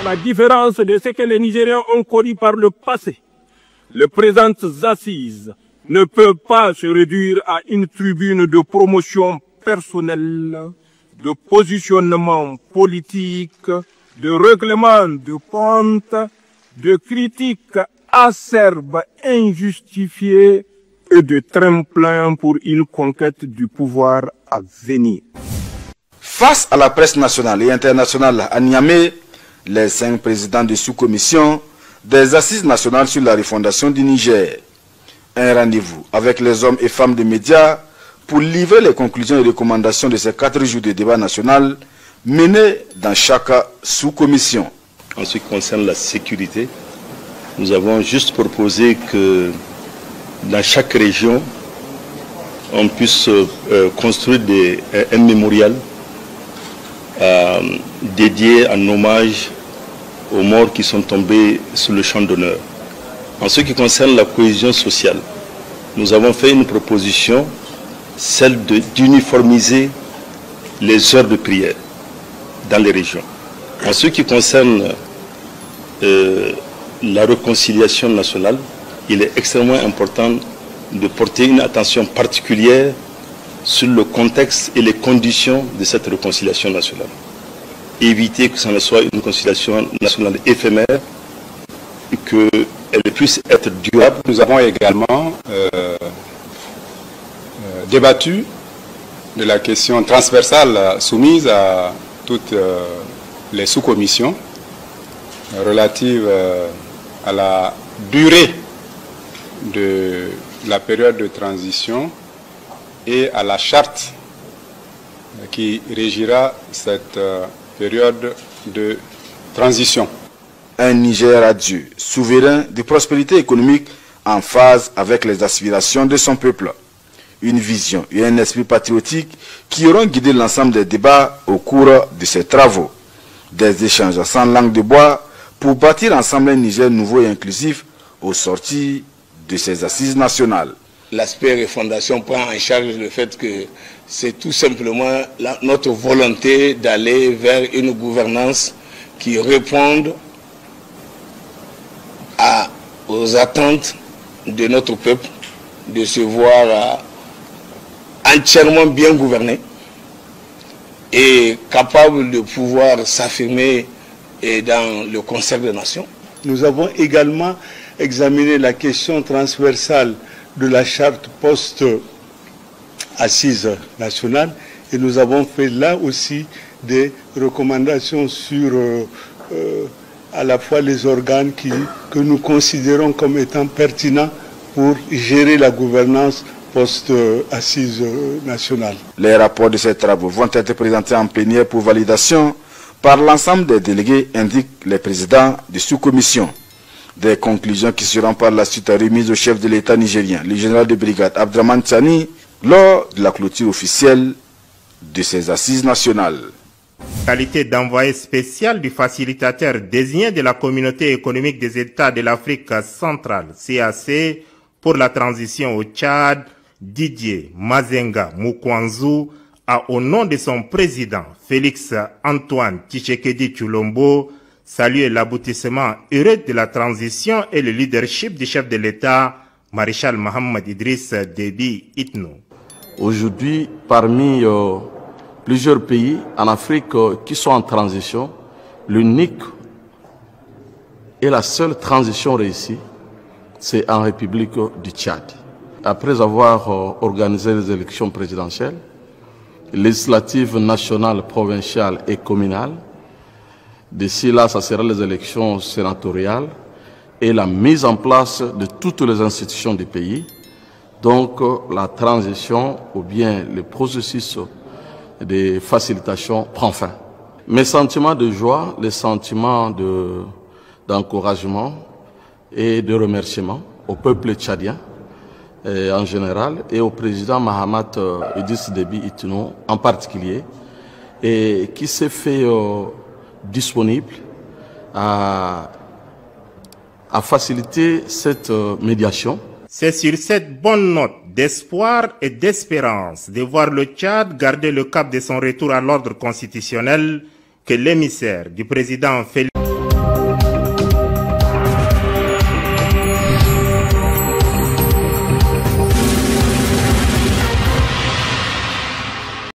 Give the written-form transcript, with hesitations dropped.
À la différence de ce que les Nigériens ont connu par le passé, les présentes assises ne peuvent pas se réduire à une tribune de promotion personnelle, de positionnement politique, de règlement de compte, de critiques acerbes, injustifiées et de tremplin pour une conquête du pouvoir à venir. Face à la presse nationale et internationale à Niamey, les 5 présidents de sous-commission des assises nationales sur la refondation du Niger. Un rendez-vous avec les hommes et femmes des médias pour livrer les conclusions et recommandations de ces 4 jours de débat national menés dans chaque sous-commission. En ce qui concerne la sécurité, nous avons juste proposé que dans chaque région, on puisse construire un mémorial dédié en hommage aux morts qui sont tombés sur le champ d'honneur. En ce qui concerne la cohésion sociale, nous avons fait une proposition, celle d'uniformiser les heures de prière dans les régions. En ce qui concerne la réconciliation nationale, il est extrêmement important de porter une attention particulière sur le contexte et les conditions de cette réconciliation nationale. Éviter que ça ne soit une réconciliation nationale éphémère, qu'elle puisse être durable. Nous avons également débattu de la question transversale soumise à toutes les sous-commissions relative à la durée de la période de transition et à la charte qui régira cette période de transition. Un Niger radieux, souverain, de prospérité économique en phase avec les aspirations de son peuple. Une vision et un esprit patriotique qui auront guidé l'ensemble des débats au cours de ces travaux. Des échanges sans langue de bois pour bâtir ensemble un Niger nouveau et inclusif au sortir de ces assises nationales. L'aspect refondation prend en charge le fait que c'est tout simplement notre volonté d'aller vers une gouvernance qui réponde aux attentes de notre peuple, de se voir entièrement bien gouverné et capable de pouvoir s'affirmer dans le concert des nations. Nous avons également examiné la question transversale de la charte post-assise nationale et nous avons fait là aussi des recommandations sur à la fois les organes que nous considérons comme étant pertinents pour gérer la gouvernance post-assise nationale. Les rapports de ces travaux vont être présentés en plénière pour validation par l'ensemble des délégués, indiquent les présidents de sous-commission. Des conclusions qui seront par la suite remises au chef de l'État nigérien, le général de brigade Abdraman Tchani, lors de la clôture officielle de ces assises nationales. Qualité d'envoyé spécial du facilitateur désigné de la Communauté économique des États de l'Afrique centrale, CAC, pour la transition au Tchad, Didier Mazenga Moukwanzou a, au nom de son président, Félix Antoine Tshisekedi Tshilombo, salué l'aboutissement heureux de la transition et le leadership du chef de l'État, Maréchal Mohamed Idriss Déby Itno. Aujourd'hui, parmi plusieurs pays en Afrique qui sont en transition, l'unique et la seule transition réussie, c'est en République du Tchad. Après avoir organisé les élections présidentielles, législatives, nationales, provinciales et communales, d'ici là, ça sera les élections sénatoriales et la mise en place de toutes les institutions du pays. Donc, la transition ou bien le processus de facilitation prend fin. Mes sentiments de joie, les sentiments d'encouragement et de remerciement au peuple tchadien en général et au président Mohamed Idriss Déby Itno en particulier, et qui s'est fait disponible à faciliter cette médiation. C'est sur cette bonne note d'espoir et d'espérance de voir le Tchad garder le cap de son retour à l'ordre constitutionnel que l'émissaire du président Félix